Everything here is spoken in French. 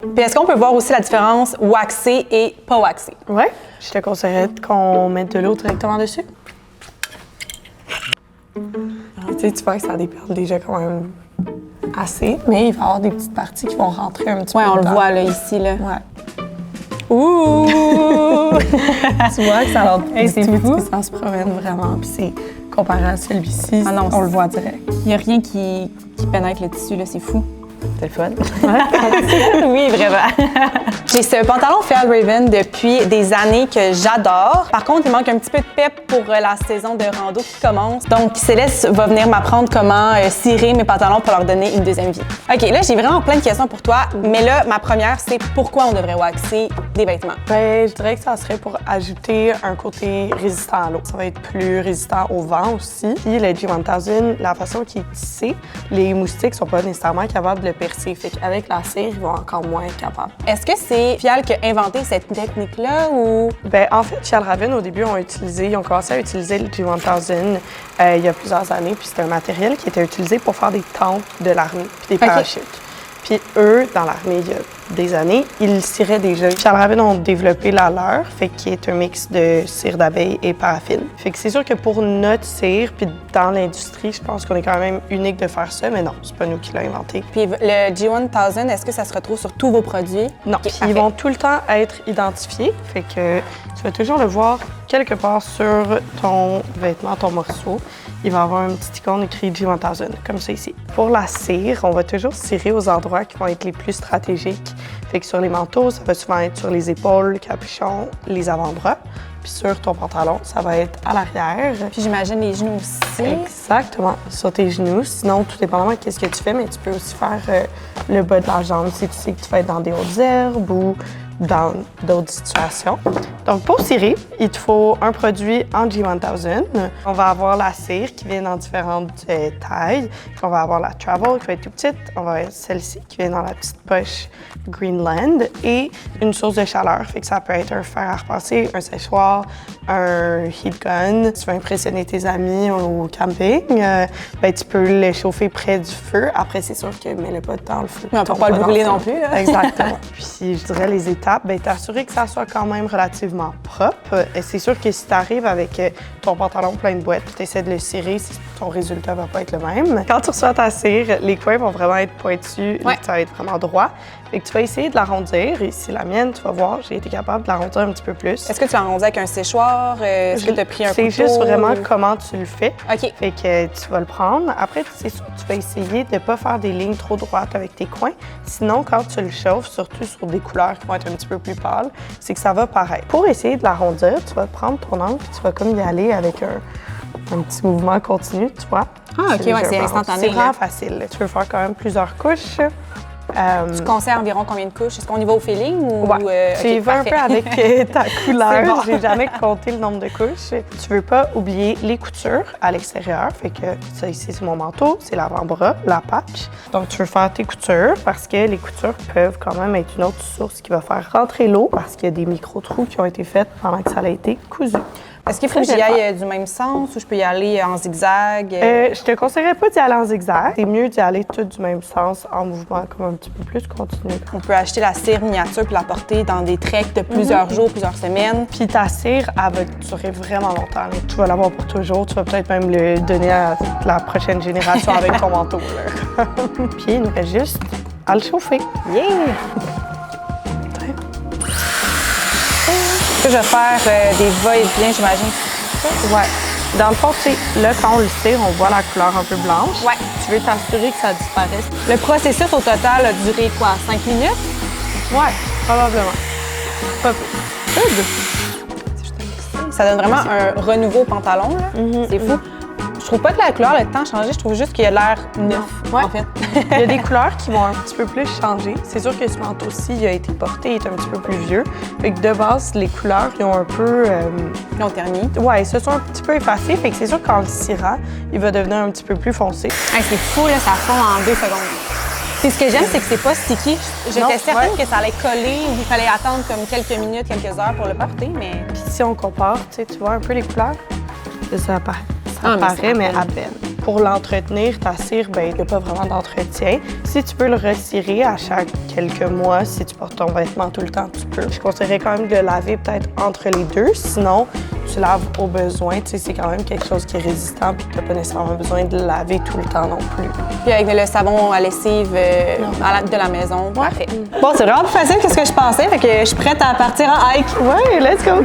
Puis est-ce qu'on peut voir aussi la différence waxé et pas waxé? Oui. Je te conseillerais qu'on mette de l'eau directement dessus. Alors, tu vois que ça déperle déjà quand même assez, mais il va y avoir des petites parties qui vont rentrer un petit peu. Oui, on le dedans. voit là, ici. Là. Ouais. Ouh! Tu vois que ça a l'air Hey, c'est fou. Ça se promène vraiment. Puis c'est comparé à celui-ci, Ah non, on le voit direct. Il n'y a rien qui pénètre le tissu, là, c'est fou. C'est le fun. Oui, vraiment. J'ai ce pantalon Fjällräven depuis des années que j'adore. Par contre, il manque un petit peu de pep pour la saison de rando qui commence. Donc, Céleste va venir m'apprendre comment cirer mes pantalons pour leur donner une deuxième vie. OK, là, j'ai vraiment plein de questions pour toi. Mais là, ma première, c'est pourquoi on devrait waxer des vêtements? Ben, je dirais que ça serait pour ajouter un côté résistant à l'eau. Ça va être plus résistant au vent aussi. Puis le G1000, la façon qu'il est tissé, les moustiques sont pas nécessairement capables de le percer. Fait qu'avec la cire, ils vont encore moins être capables. Est-ce que c'est Fjäll qui a inventé cette technique-là ou... Ben, en fait, Fjällräven, au début, ils ont commencé à utiliser le G1000 il y a plusieurs années. Puis c'était un matériel qui était utilisé pour faire des tentes de l'armée puis des parachutes. Puis eux, dans l'armée, il y a des années, ils ciraient déjà. Fjällräven ont développé la leur, fait qui est un mix de cire d'abeille et paraffine. Fait que c'est sûr que pour notre cire, puis dans l'industrie, je pense qu'on est quand même unique de faire ça, mais non, c'est pas nous qui l'avons inventé. Puis le G1000, est-ce que ça se retrouve sur tous vos produits? Non, Okay, ils vont tout le temps être identifiés, fait que tu vas toujours le voir quelque part sur ton vêtement, ton morceau. Il va y avoir un petit icône écrit G1000, comme ça ici. Pour la cire, on va toujours cirer aux endroits qui vont être les plus stratégiques. Fait que sur les manteaux, ça va souvent être sur les épaules, le capuchon, les avant-bras. Puis sur ton pantalon, ça va être à l'arrière. Puis j'imagine les genoux aussi. Exactement, sur tes genoux. Sinon, tout dépendamment de ce que tu fais, mais tu peux aussi faire le bas de la jambe si tu sais que tu vas être dans des hautes herbes ou dans d'autres situations. Donc, pour cirer, il te faut un produit en G1000. On va avoir la cire qui vient dans différentes tailles. Puis on va avoir la Travel qui va être tout petite. On va avoir celle-ci qui vient dans la petite poche Greenland et une source de chaleur. Fait que ça peut être un fer à repasser, un séchoir, un heat gun. Si tu veux impressionner tes amis au camping, ben, tu peux le chauffer près du feu. Après, c'est sûr que mets-le pas dans le feu. Mais on peut pas le brûler non plus. Là. Exactement. Puis, je dirais les étapes, ben, t'assurer que ça soit quand même relativement propre. Et c'est sûr que si tu arrives avec ton pantalon plein de boîtes, tu essaies de le cirer, ton résultat va pas être le même. Quand tu reçois ta cire, les coins vont vraiment être pointus, Ouais. ça va être vraiment droit. Fait que tu vas essayer de l'arrondir. Et si la mienne, tu vas voir, j'ai été capable de l'arrondir un petit peu plus. Est-ce que tu as arrondi avec un séchoir? Est-ce que tu as pris un couteau? C'est juste vraiment comment tu le fais. OK. Fait que tu vas le prendre. Après, c'est sûr que tu vas essayer de ne pas faire des lignes trop droites avec tes coins. Sinon, quand tu le chauffes, surtout sur des couleurs qui vont être un petit peu plus pâles, c'est que ça va paraître. Pour essayer de l'arrondir, tu vas prendre ton angle puis tu vas comme y aller avec un petit mouvement continu, tu vois. Ah, OK, ouais, c'est instantané. C'est vraiment facile. Tu veux faire quand même plusieurs couches. Tu conseilles environ combien de couches? Est-ce qu'on y va au feeling ou... Ouais. Tu y vas un peu avec ta couleur. C'est bon. J'ai jamais compté le nombre de couches. Tu veux pas oublier les coutures à l'extérieur. Fait que ça ici, c'est mon manteau, c'est l'avant-bras, la patch. Donc, tu veux faire tes coutures parce que les coutures peuvent quand même être une autre source qui va faire rentrer l'eau parce qu'il y a des micro-trous qui ont été faits pendant que ça a été cousu. Est-ce qu'il faut que j'y aille du même sens ou je peux y aller en zigzag? Je te conseillerais pas d'y aller en zigzag. C'est mieux d'y aller tout du même sens, en mouvement comme un petit peu plus continu. On peut acheter la cire miniature puis la porter dans des treks de plusieurs jours, plusieurs semaines. Puis ta cire, elle va durer vraiment longtemps. Là. Tu vas l'avoir pour toujours. Tu vas peut-être même le donner à la prochaine génération avec ton manteau. Là. Puis il nous reste juste à le chauffer. Yeah! Je vais faire des va-et-vient, j'imagine. Ouais. Dans le fond, tu sais, là, quand on le cire, on voit la couleur un peu blanche. Ouais. Tu veux t'assurer que ça disparaisse. Le processus au total a duré quoi? 5 minutes? Ouais, probablement. Pas plus. Good. Ça donne vraiment un renouveau au pantalon, là. C'est fou. Je trouve pas que la couleur, le temps a changé. Je trouve juste qu'il a l'air neuf, Ouais. en fait. Il y a des couleurs qui vont un petit peu plus changer. C'est sûr que ce manteau-ci, il a été porté, il est un petit peu plus vieux. Fait que de base, les couleurs, ils ont un peu... Ils ont terminé. Ouais, ils se sont un petit peu effacés. Fait que c'est sûr qu'en le cirant, il va devenir un petit peu plus foncé. Hey, c'est fou, là, ça fond en 2 secondes. Puis ce que j'aime, c'est que c'est pas sticky. J'étais Non, certaine ouais. que ça allait coller ou qu'il fallait attendre comme quelques minutes, quelques heures pour le porter, mais... Puis si on compare, tu vois un peu les couleurs, ça apparaît. Ça Ah, mais apparaît, c'est mais à à peine. pour l'entretenir, ta cire, ben, il n'y a pas vraiment d'entretien. Si tu peux le retirer à chaque quelques mois, si tu portes ton vêtement tout le temps, tu peux. Je conseillerais quand même de le laver peut-être entre les deux. Sinon, tu laves au besoin. Tu sais, c'est quand même quelque chose qui est résistant puis tu n'as pas nécessairement besoin de le laver tout le temps non plus. Puis avec le savon à lessive de la maison, parfait. Bon, c'est vraiment plus facile que ce que je pensais, fait que je suis prête à partir en hike. Ouais, let's go!